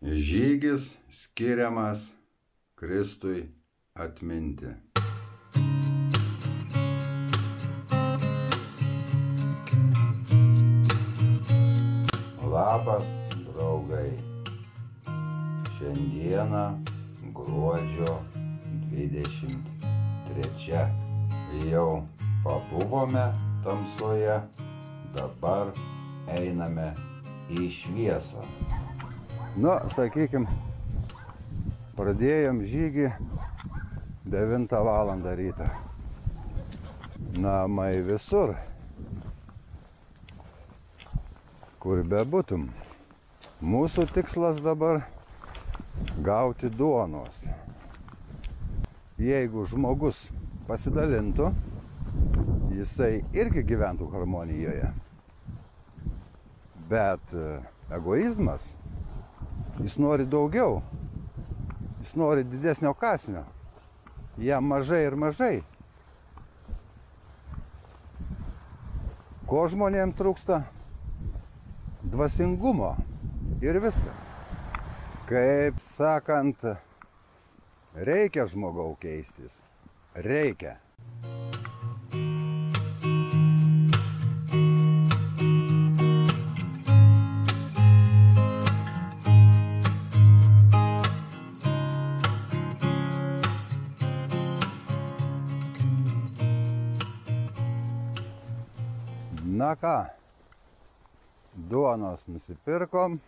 Žygis skiriamas Kristui atminti. Labas, draugai. Šiandieną gruodžio 23. Jau pabuvome tamsoje, dabar einame į šviesą. Nu, sakykim, pradėjom žygį 9 valandą ryto. Namai visur, kur bebūtum. Mūsų tikslas dabar gauti duonos. Jeigu žmogus pasidalintų, jisai irgi gyventų harmonijoje. Bet egoizmas, jis nori daugiau, jis nori didesnio kąsnio, jam mažai ir mažai. Ko žmonėms trūksta? Dvasingumo ir viskas. Kaip sakant, reikia žmogau keistis, reikia. Na ką, duonos nusipirkom,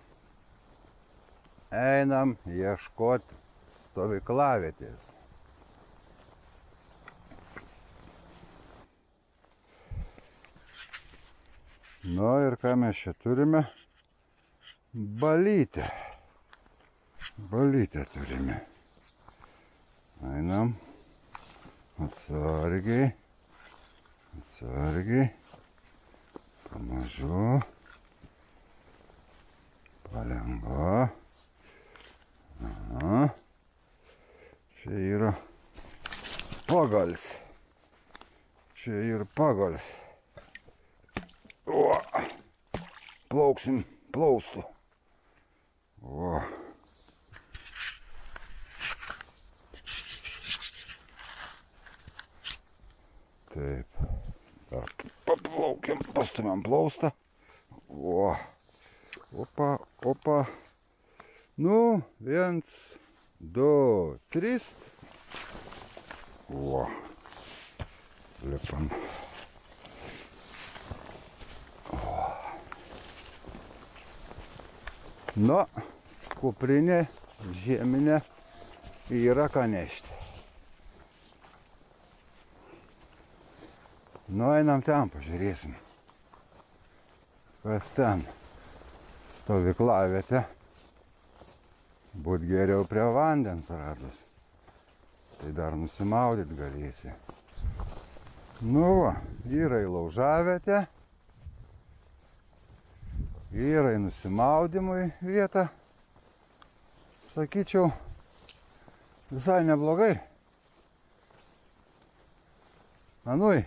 einam ieškoti stovyklavietės. Nu ir ką mes čia turime? Balytę. Balytę turime. Einam atsargiai, atsargiai. Pamažu, palengva. Aha. Čia yra pagals. Čia yra pagals. O, plauksim plaustų. O. Taip. Paplaukiam, pastumiam plaustą. O. Opa, opa. Nu, 1, 2, 3. O. Lipam. O. Nu, kuprinė žieminė yra ką nešti. Nu, einam ten, pažiūrėsim. Kas ten? Stovyklavietė. Būt geriau prie vandens radus. Tai dar nusimaudyt galėsi. Nu va, yra į laužavietę. Yra į nusimaudymui vietą. Sakyčiau, visai neblogai. Anui.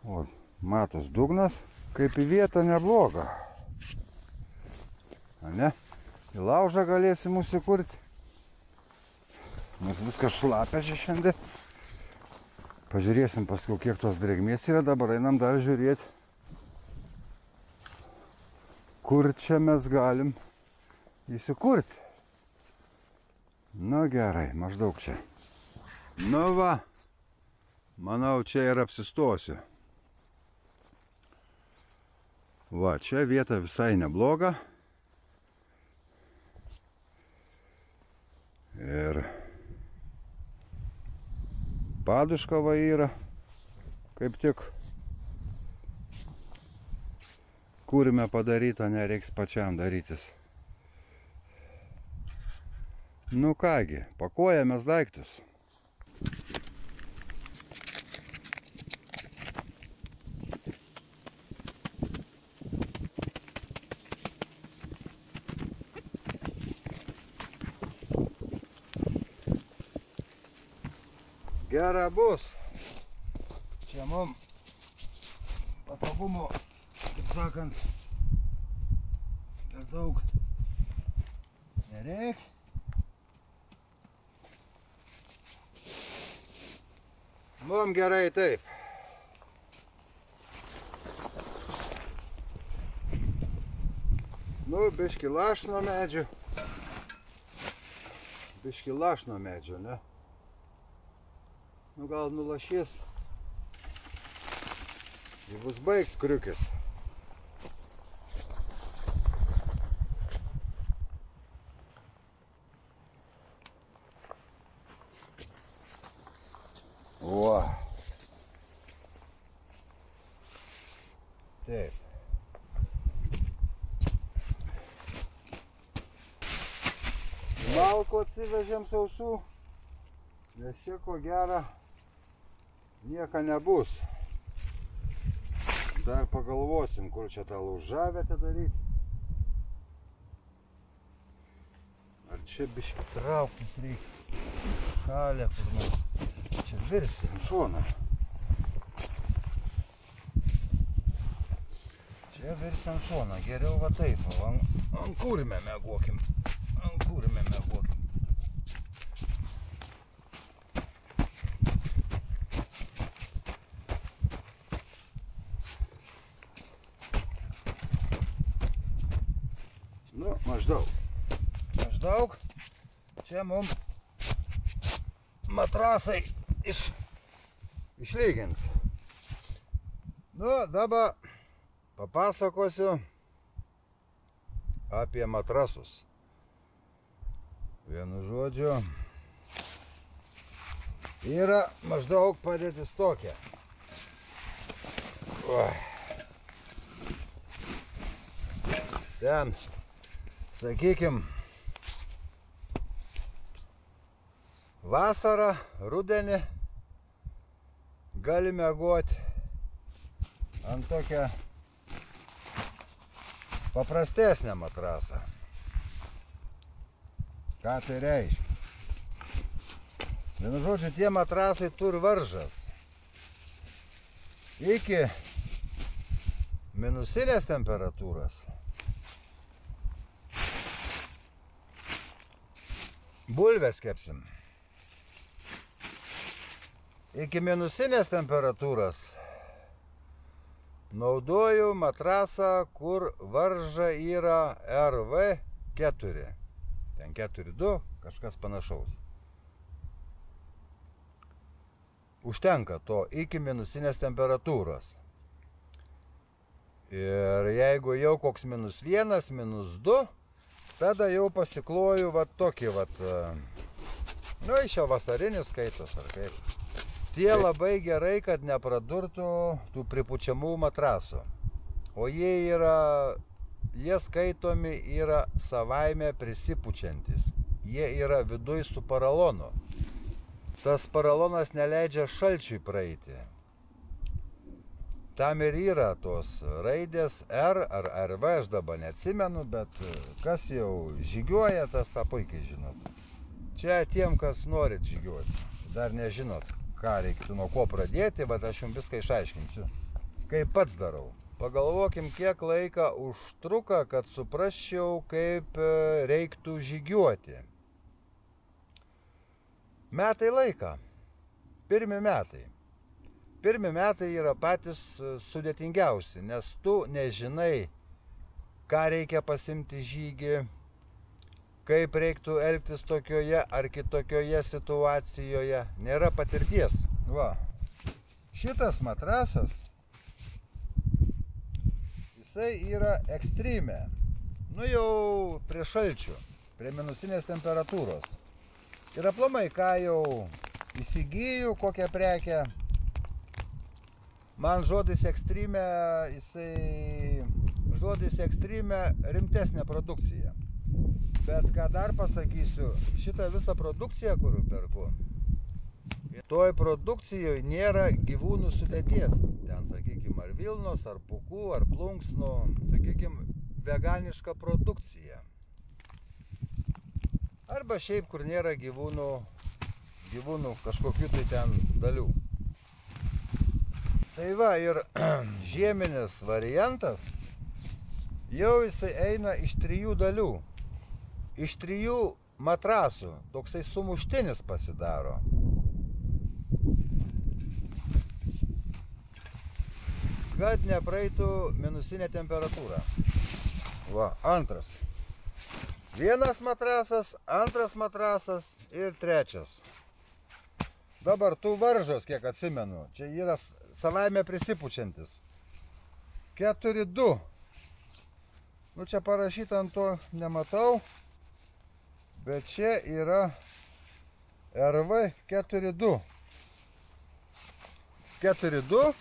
O, matos dugnas, kaip į vietą nebloga. Ne? Į laužą galėsim užsikurti. Nes viskas šlapia čia šiandien. Pažiūrėsim paskui, kiek tos drėgmės yra. Dabar einam dar žiūrėti, kur čia mes galim įsikurti. Nu gerai, maždaug čia. Nu va, manau, čia ir apsistosiu. Va, čia vieta visai nebloga. Ir paduška va yra, kaip tik. Kūrime padaryta, nereiks pačiam darytis. Nu kągi, pakuojamės daiktus. Gera bus. Čia mums patogumo, kaip sakant, per daug nereik. Mum gerai taip. Nu, biški laš nuo medžio. Biški laš nuo medžio, ne? Nu, gal nulašys. Ir bus baigts kriukis. O. Taip. Malko atsivežėm sausų, nes čia ko gera nieka nebus. Dar pagalvosim, kur čia tą laužavietę daryti. Ar čia biški trauktis reikia šalia kur nors. Čia virsi ant šono. Čia virsi ant šono. Geriau va taip. Ant kurime mėgokim. Ant kurime mėgokim. Nu, maždaug. Maždaug. Čia mums matrasai išlygins. Nu, dabar papasakosiu apie matrasus. Vienu žodžiu, yra maždaug padėtis tokia. Ten, sakykim, vasarą, rudenį gali miegoti ant tokią paprastesnę matrasą. Ką tai reiškia? Vienu žodžiu, tie matrasai turi varžas. Iki minusinės temperatūros bulves kepsim. Iki minusinės temperatūros naudoju matrasą, kur varža yra RV4. Ten 4.2, kažkas panašaus. Užtenka to iki minusinės temperatūros. Ir jeigu jau koks -1, -2, tada jau pasikloju va tokį va, nu, iš jau vasarinis skaitos ar kaip. Tie labai gerai, kad nepradurtų tų pripučiamų matrasų. O jie skaitomi yra savaime prisipučiantis. Jie yra viduj su paralonu. Tas paralonas neleidžia šalčiui praeiti. Tam ir yra tos raidės R ar RV, aš dabar neatsimenu, bet kas jau žygiuoja, tas tą puikiai žinot. Čia tiem, kas norit žygiuoti, dar nežinot, ką reiktų nuo ko pradėti, bet aš jums viską išaiškinsiu, kaip pats darau. Pagalvokim, kiek laiką užtruka, kad suprasčiau, kaip reiktų žygiuoti. Metai laiką. Pirmi metai. Pirmi metai yra patys sudėtingiausi, nes tu nežinai, ką reikia pasimti žygį, kaip reiktų elgtis tokioje ar kitokioje situacijoje. Nėra patirties. Va. Šitas matrasas, jisai yra ekstreme. Nu jau prie šalčių, prie minusinės temperatūros. Ir aplamai, ką jau įsigiju, kokią prekę, man žodis ekstreme, žodis ekstreme rimtesnė produkcija. Bet ką dar pasakysiu, šitą visą produkciją, kurių perku, toj produkcijoje nėra gyvūnų sudėties. Ten, sakykime, ar vilnos, ar pūkų, ar plunksnų, sakykime, veganiška produkcija. Arba šiaip, kur nėra gyvūnų kažkokių tai ten dalių. Tai va, ir žieminis variantas jau jisai eina iš 3 dalių. Iš 3 matrasų. Toksai sumuštinis pasidaro. Kad nepraeitų minusinė temperatūra. Va, antras. Vienas matrasas, antras matrasas ir trečias. Dabar tų varžos, kiek atsimenu, čia yra savaime prisipučiantis. 4-2. Nu, čia parašyta ant to nematau, bet čia yra RV 4-2. 4-2.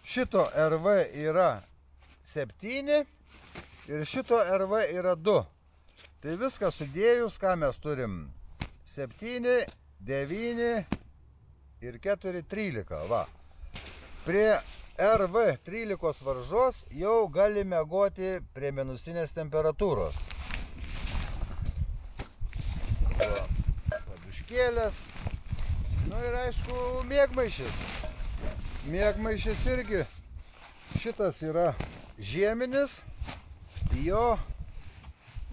Šito RV yra 7 ir šito RV yra 2. Tai viską sudėjus, ką mes turim? 7, 9 ir 4, 13. Va. Prie RV 13 varžos jau gali miegoti prie minusinės temperatūros. Paduškėlės. Nu ir aišku, miegmaišis. Miegmaišis irgi. Šitas yra žieminis. Jo.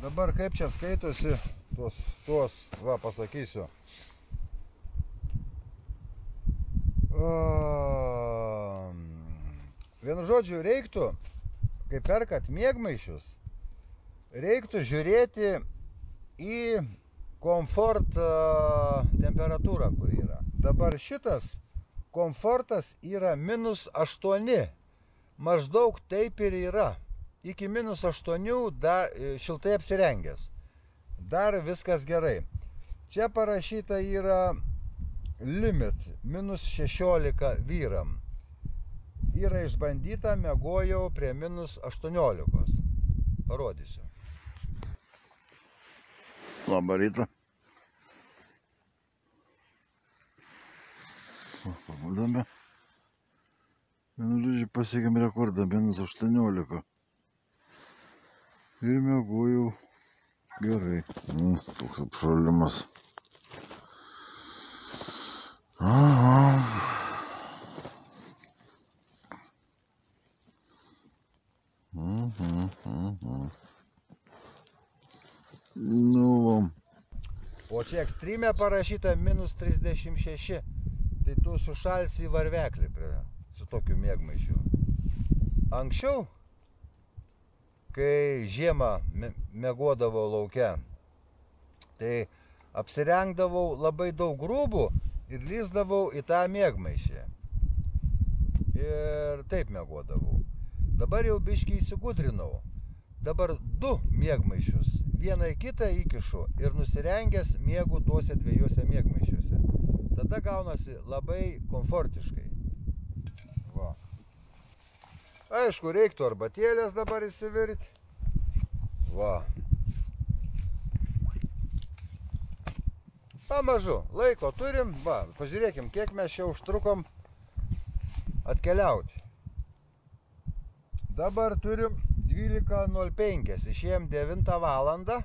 Dabar kaip čia skaitosi va, pasakysiu. Vienu žodžiu, reiktų, kai perkat miegmaišius, reiktų žiūrėti į komfort temperatūrą, kur yra. Dabar šitas komfortas yra -8. Maždaug taip ir yra. Iki -8 dar šiltai apsirengęs. Dar viskas gerai. Čia parašyta yra limit -16 vyram. Yra išbandyta, miegojau prie -18. Parodysiu. Labą rytą. Pabudome. Vienu žodžiu pasiekėm rekordą -18. Ir miegojau gerai. Toks apšalimas. Aha. Nu, o čia ekstreme parašyta -36. Tai tu sušalsi į varveklį su tokiu miegmaišiu. Anksčiau, kai žiemą miegodavau lauke, tai apsirengdavau labai daug rūbų ir lįsdavau į tą miegmaišį. Ir taip miegodavau. Dabar jau biškį įsigudrinau. Dabar 2 miegmaišius, vieną į kitą įkišu ir nusirengęs miegu tuose 2 miegmaišiuose. Tada gaunasi labai komfortiškai. Va. Aišku, reiktų arbatėlės dabar įsivirti. Va. Pamažu, laiko turim. Va, pažiūrėkim, kiek mes čia užtrukom atkeliauti. Dabar turim 12:05, išėjom 9 valandą.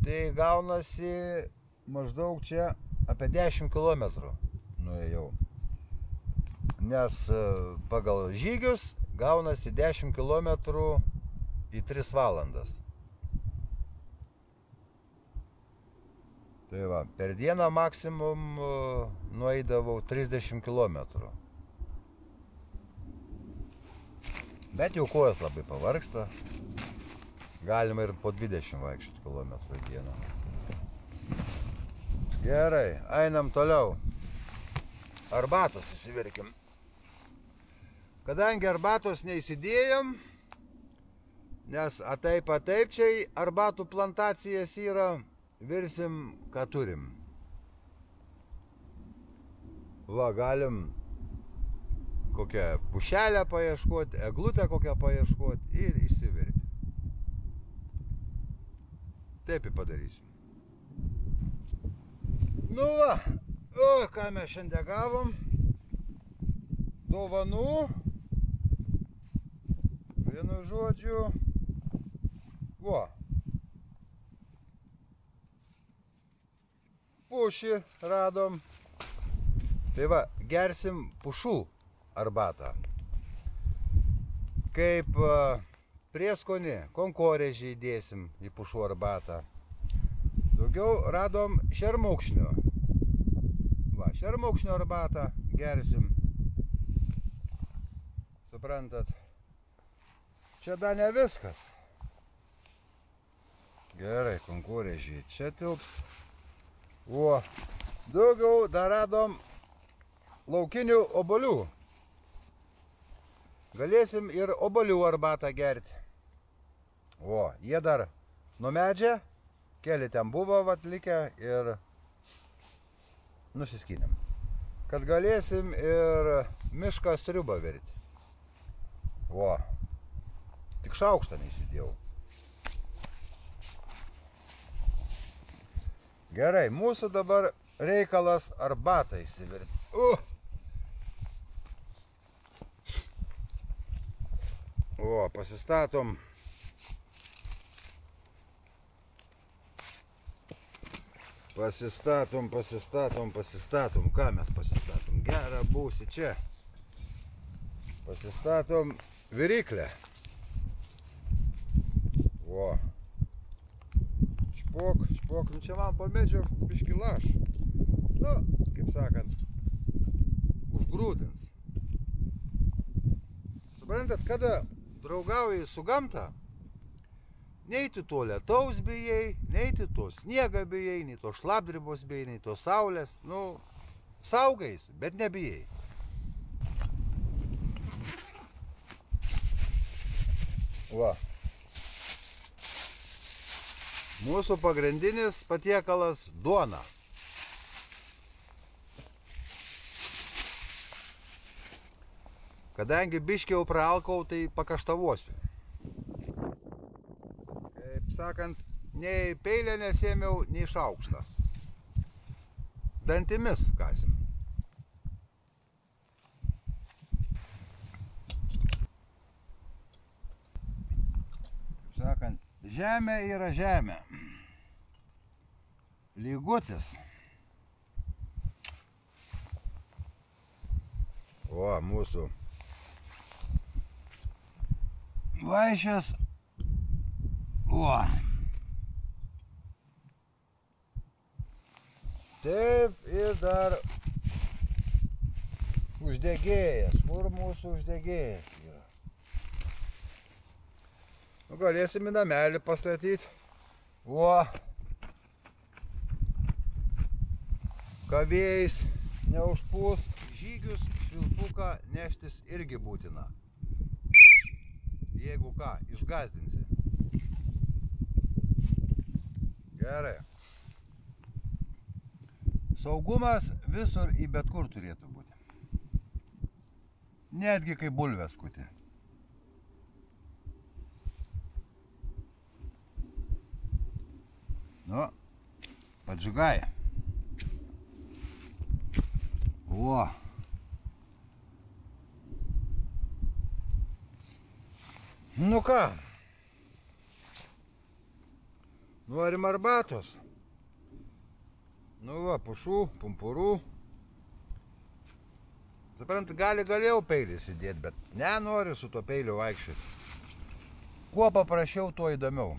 Tai gaunasi maždaug čia apie 10 km nuėjau. Nes pagal žygius gaunasi 10 km į 3 valandas. Tai va, per dieną maksimum nueidavau 30 km. Bet jau kojas labai pavargsta. Galima ir po 20 vaikščioti km į dieną. Gerai, einam toliau. Arbatos įsivirkim. Kadangi arbatos neįsidėjom, nes taip čia arbatų plantacijas yra, virsim, ką turim. Va, galim kokią pušelę paieškoti, eglutę kokią paieškoti ir įsivirti. Taip ir padarysim. Nu va, ką mes šiandien gavom. Dovanų. Vienu žodžiu. Va. Pušį radom. Tai va, gersim pušų arbatą. Kaip prieskonį, konkorėžį įdėsim į pušų arbatą. Daugiau radom šermukšnio. Va, šermukšnio arbatą gersim. Suprantat? Čia dar ne viskas. Gerai, konkorėžį čia tilps. O, daugiau dar radom laukinių obuolių. Galėsim ir obuolių arbatą gerti. O, jie dar numedžia, keli ten buvo vat likę ir nusiskynėm. Kad galėsim ir mišką sriubą virti. O, tik šaukštą neįsidėjau. Gerai, mūsų dabar reikalas arbatą įsivirti. O, pasistatom. Pasistatom. Ką mes pasistatom? Gerą būsi čia. Pasistatom viryklę. O. Špok, nu čia man po medžio biškį laš. Nu, kaip sakant, užgrūdins. Suprantat, kada draugauji su gamta, nei tu to lietaus bijai, nei tu to sniegą bijai, nei to šlapdribos bijai, nei to saulės. Nu, saugais, bet nebijai. Va. Mūsų pagrindinis patiekalas duona. Kadangi biškį jau praalkau, tai pakaštavosiu. Kaip sakant, nei peilę nesėmiau, nei šaukštą. Dantimis kasim. Kaip sakant, žemė yra žemė. Lygutis. O, mūsų vaišės. O. Taip, ir dar uždegėjas. Kur mūsų uždegėjas yra? Nu, galėsim į namelį pastatyti. O. Kavėjais neužpūs. Žygius švilpuką neštis irgi būtina. Jeigu ką, išgazdinsi. Gerai. Saugumas visur į bet kur turėtų būti. Netgi kai bulves kuti. Nu, padžiugai. O. Nu ką? Norim arbatos? Nu va, pušų, pumpurų. Suprant, galėjau peilį įsidėti, bet nenoriu su tuo peiliu vaikščioti. Kuo paprasčiau, tuo įdomiau.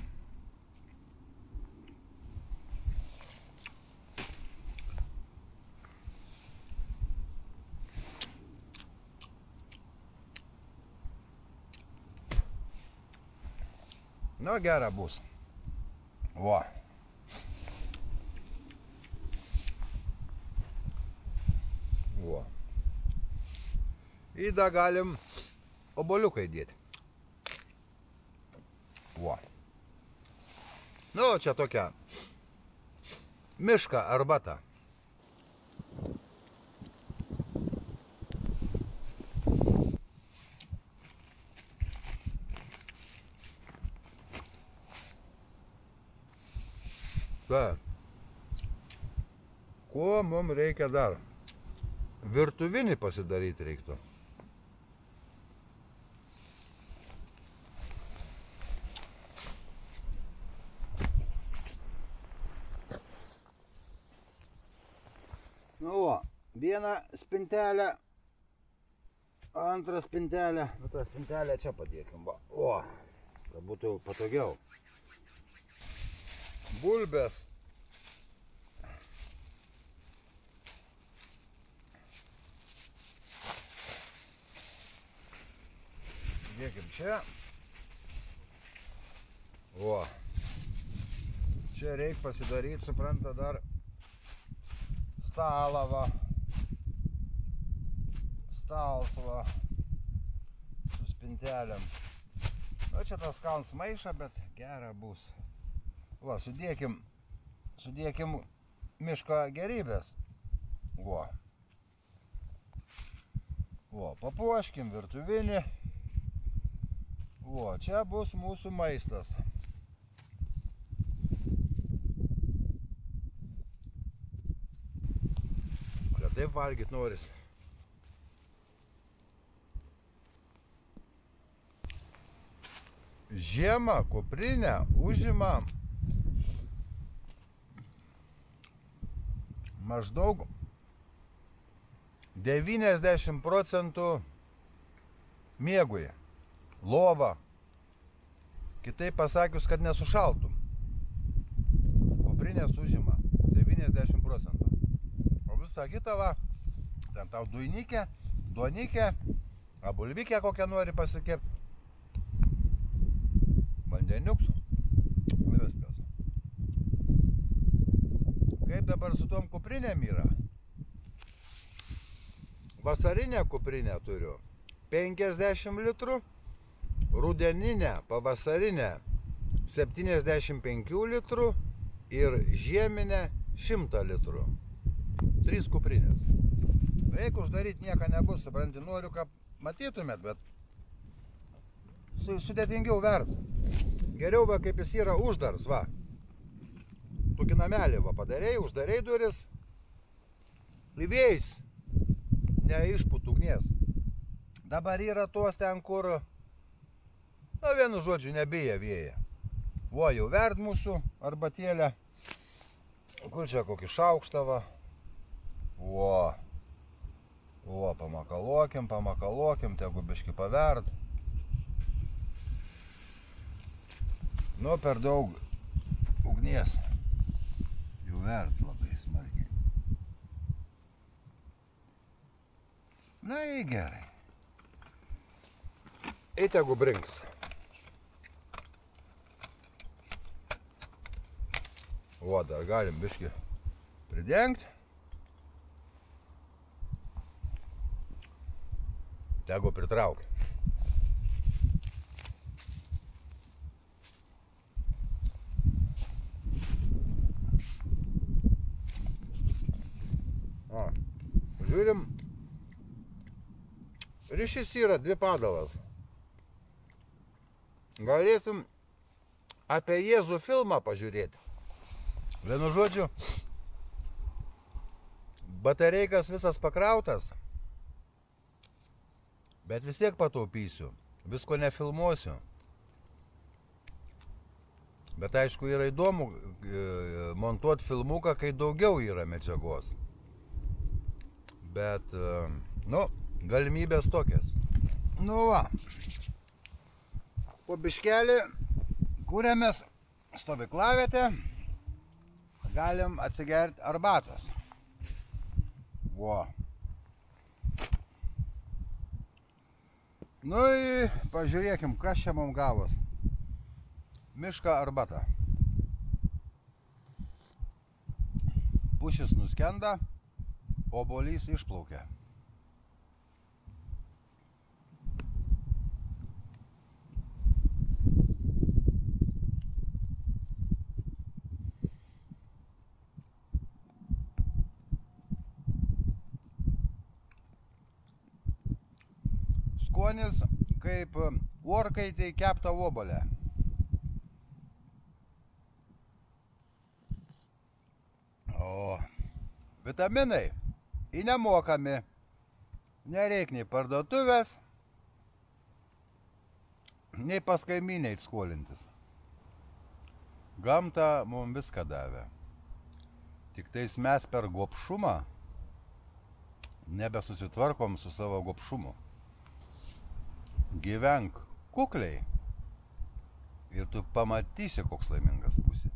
Nu, gera bus. Va. Va. Ir dar galim obuoliuką įdėti. Va. Nu, čia tokia miška arbata. Ta. Ko mums reikia dar? Virtuvinį pasidaryti reiktų. Nu va, vieną spintelę, antrą spintelę. Nu tą spintelę čia padėkim, va. O. kad būtų patogiau. Bulbės. Dėkim čia. O. Čia reikia pasidaryti, supranta, dar stalą va. Stalsva su spintelėm. O čia tas kalns maišą, bet gera bus. Va, sudėkim miško gerybės. Va. Va, papuoškim virtuvinį. Va, čia bus mūsų maistas. Kad taip valgyt noris. Žiemą kuprinę užima maždaug 90% miegui. Lova. Kitaip pasakius, kad nesušaltum. Kuprinės užima 90%. O visą kitą va, ten tau duinikė, duonikė, abulvikė kokią nori pasikepti. Vandeniuks. Viskas. Kaip dabar su tom kuprinėm yra? Vasarinę kuprinę turiu 50 litrų, rudeninę, pavasarinę 75 litrų ir žieminę 100 litrų. 3 kuprinės. Reikia uždaryti, nieko nebus, supranti, noriu, kad matytumėt, bet sudėtingiau vert. Geriau va, kaip jis yra uždars, va. Tokį namelį va padarėjai, uždarėjai duris. Įvėjais, neišput ugnies. Dabar yra tuos ten, kur, nu, vienu žodžiu, nebija vėja. Vo, jau vert mūsų arbatėlę. Kur čia kokį šaukštą, va. Vo. Vo, pamakalokim, tegu biškį pavert. Nu, per daug ugnies. Jau vert labai smarkiai. Na, gerai. Tegu brinks. O, dar galim biškį pridengti. Tegu pritraukia. Žiūrim, ryšys yra 2 padalas. Galėsim apie Jėzų filmą pažiūrėti. Vienu žodžiu, batareikas visas pakrautas, bet vis tiek pataupysiu, visko nefilmuosiu. Bet aišku, yra įdomu montuoti filmuką, kai daugiau yra medžiagos. Bet, nu, galimybės tokias. Nu va, po biškelį kūrėmės stovyklavietę, galim atsigerti arbatos. Vo. Nu, pažiūrėkim, kas čia mums gavos. Miško arbata. Pušis nuskenda. Obuolys išplaukia. Skonis kaip orkaitėj kepta obuolė. O vitaminai į nemokami, nereik nei parduotuvės, nei pas kaimynę eit skolintis. Gamta mums viską davė. Tik tais mes per gobšumą nebesusitvarkom su savo gobšumu. Gyvenk kukliai Ir tu pamatysi, koks laimingas būsi.